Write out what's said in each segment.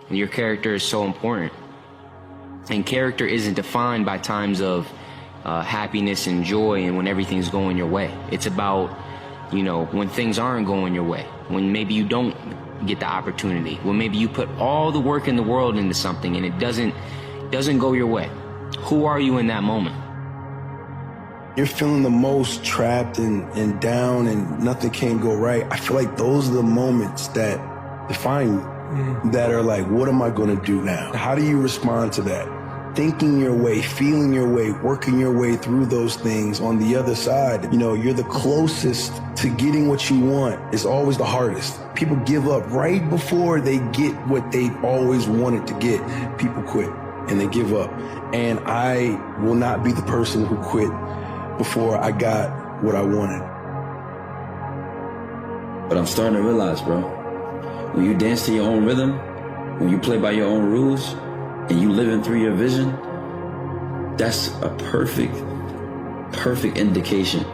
Your character is so important. And character isn't defined by times of happiness and joy and when everything's going your way. It's about, when things aren't going your way, when maybe you don't get the opportunity, when maybe you put all the work in the world into something and it doesn't go your way. Who are you in that moment? You're feeling the most trapped and down and nothing can go right. I feel like those are the moments that define you, that are like, what am I going to do now? How do you respond to that? Thinking your way, feeling your way, working your way through those things. On the other side, you're the closest to getting what you want. It's always the hardest. People give up right before they get what they always wanted to get. People quit and they give up. And I will not be the person who quit before I got what I wanted. But I'm starting to realize, bro, when you dance to your own rhythm, when you play by your own rules, and you living through your vision, that's a perfect indication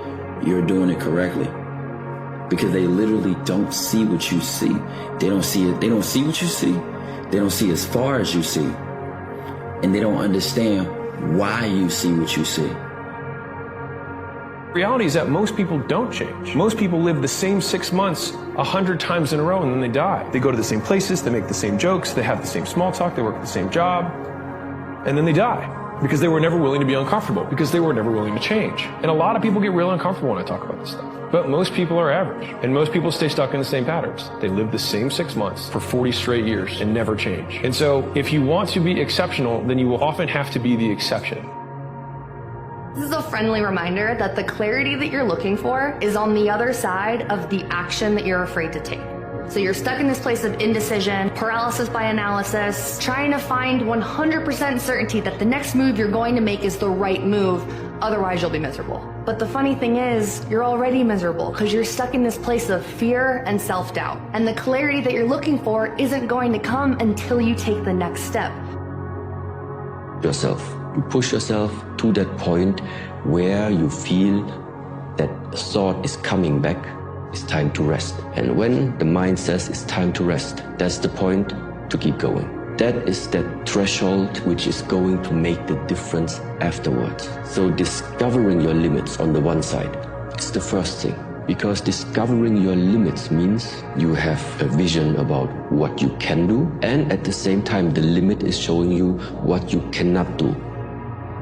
you're doing it correctly. Because they literally don't see what you see. They don't see it. They don't see what you see. They don't see as far as you see. And they don't understand why you see what you see. Reality is that most people don't change. Most people live the same 6 months 100 times in a row and then they die. They go to the same places, they make the same jokes, they have the same small talk, they work the same job, and then they die. Because they were never willing to be uncomfortable, because they were never willing to change. And a lot of people get real uncomfortable when I talk about this stuff. But most people are average, and most people stay stuck in the same patterns. They live the same 6 months for 40 straight years and never change. And so if you want to be exceptional, then you will often have to be the exception. This is a friendly reminder that the clarity that you're looking for is on the other side of the action that you're afraid to take. So you're stuck in this place of indecision, paralysis by analysis, trying to find 100% certainty that the next move you're going to make is the right move, otherwise you'll be miserable. But the funny thing is, you're already miserable because you're stuck in this place of fear and self-doubt. And the clarity that you're looking for isn't going to come until you take the next step. Yourself. You push yourself to that point where you feel that the thought is coming back. It's time to rest. And when the mind says it's time to rest, that's the point to keep going. That is that threshold which is going to make the difference afterwards. So discovering your limits on the one side, it's the first thing. Because discovering your limits means you have a vision about what you can do, and at the same time the limit is showing you what you cannot do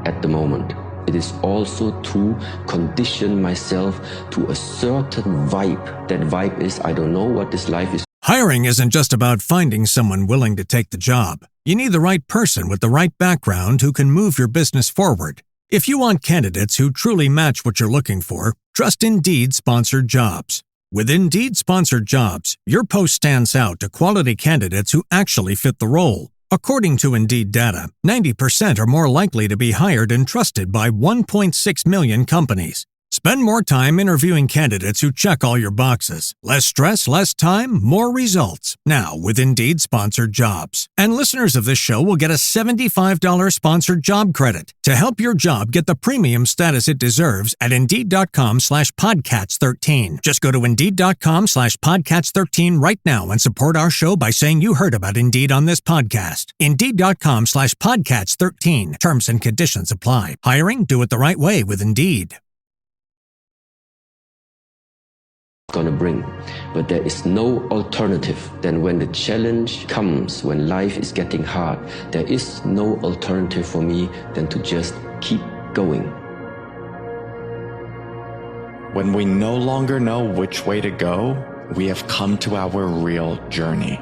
at the moment. It is also to condition myself to a certain vibe. That vibe is, I don't know what this life is. Hiring isn't just about finding someone willing to take the job. You need the right person with the right background who can move your business forward. If you want candidates who truly match what you're looking for, trust Indeed Sponsored Jobs. With Indeed Sponsored Jobs, your post stands out to quality candidates who actually fit the role. According to Indeed data, 90% are more likely to be hired and trusted by 1.6 million companies. Spend more time interviewing candidates who check all your boxes. Less stress, less time, more results. Now with Indeed Sponsored Jobs. And listeners of this show will get a $75 sponsored job credit to help your job get the premium status it deserves at Indeed.com/Podcats13. Just go to Indeed.com/Podcats13 right now and support our show by saying you heard about Indeed on this podcast. Indeed.com/Podcats13. Terms and conditions apply. Hiring? Do it the right way with Indeed. Gonna bring, but there is no alternative than when the challenge comes, when life is getting hard. There is no alternative for me than to just keep going. When we no longer know which way to go, we have come to our real journey.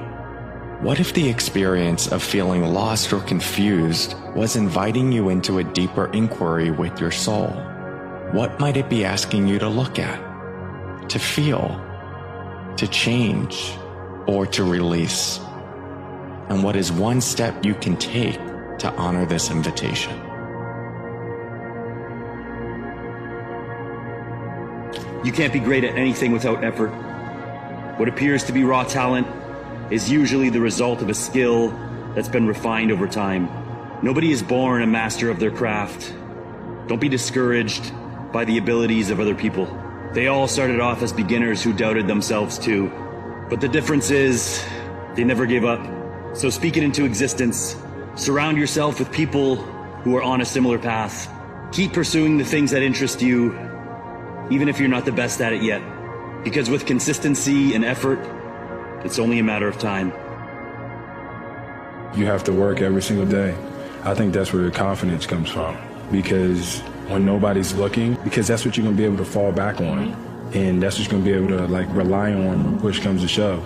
What if the experience of feeling lost or confused was inviting you into a deeper inquiry with your soul? What might it be asking you to look at, to feel, to change, or to release? And what is one step you can take to honor this invitation? You can't be great at anything without effort. What appears to be raw talent is usually the result of a skill that's been refined over time. Nobody is born a master of their craft. Don't be discouraged by the abilities of other people. They all started off as beginners who doubted themselves too. But the difference is, they never gave up. So speak it into existence. Surround yourself with people who are on a similar path. Keep pursuing the things that interest you, even if you're not the best at it yet. Because with consistency and effort, it's only a matter of time. You have to work every single day. I think that's where your confidence comes from. Because when nobody's looking, because that's what you're going to be able to fall back on. And that's what you're going to be able to rely on when push comes to shove.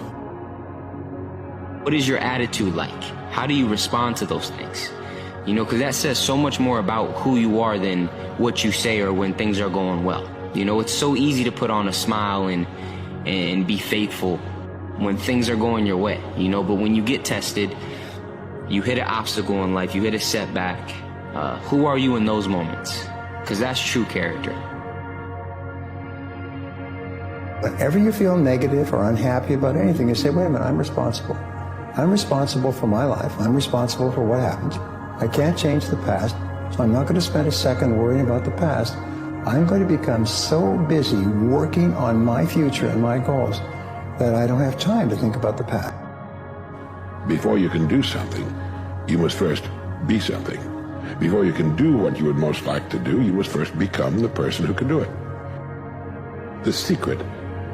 What is your attitude like? How do you respond to those things? Because that says so much more about who you are than what you say or when things are going well. It's so easy to put on a smile and be faithful when things are going your way, but when you get tested, you hit an obstacle in life, you hit a setback, who are you in those moments? Because that's true character. Whenever you feel negative or unhappy about anything, you say, wait a minute, I'm responsible. I'm responsible for my life. I'm responsible for what happens. I can't change the past, so I'm not going to spend a second worrying about the past. I'm going to become so busy working on my future and my goals that I don't have time to think about the past. Before you can do something, you must first be something. Before you can do what you would most like to do, you must first become the person who can do it. The secret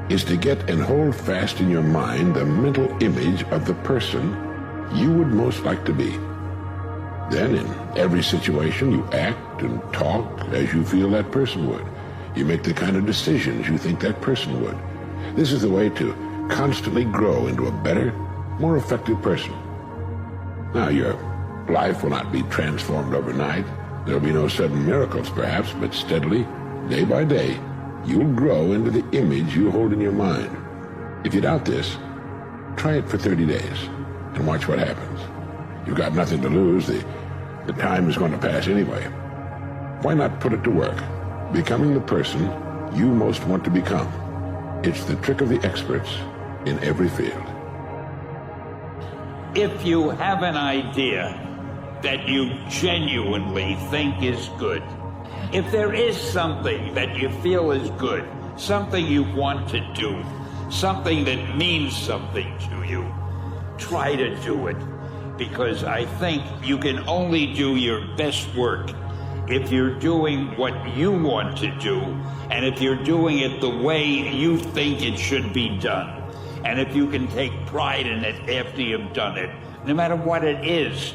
is to get and hold fast in your mind the mental image of the person you would most like to be. Then in every situation you act and talk as you feel that person would. You make the kind of decisions you think that person would. This is the way to constantly grow into a better, more effective person. Now your life will not be transformed overnight. There will be no sudden miracles perhaps, but steadily, day by day, you'll grow into the image you hold in your mind. If you doubt this, try it for 30 days and watch what happens. You've got nothing to lose. The time is going to pass anyway. Why not put it to work, becoming the person you most want to become? It's the trick of the experts in every field. If you have an idea that you genuinely think is good, if there is something that you feel is good, something you want to do, something that means something to you, try to do it. Because I think you can only do your best work if you're doing what you want to do, and if you're doing it the way you think it should be done. And if you can take pride in it after you've done it, no matter what it is,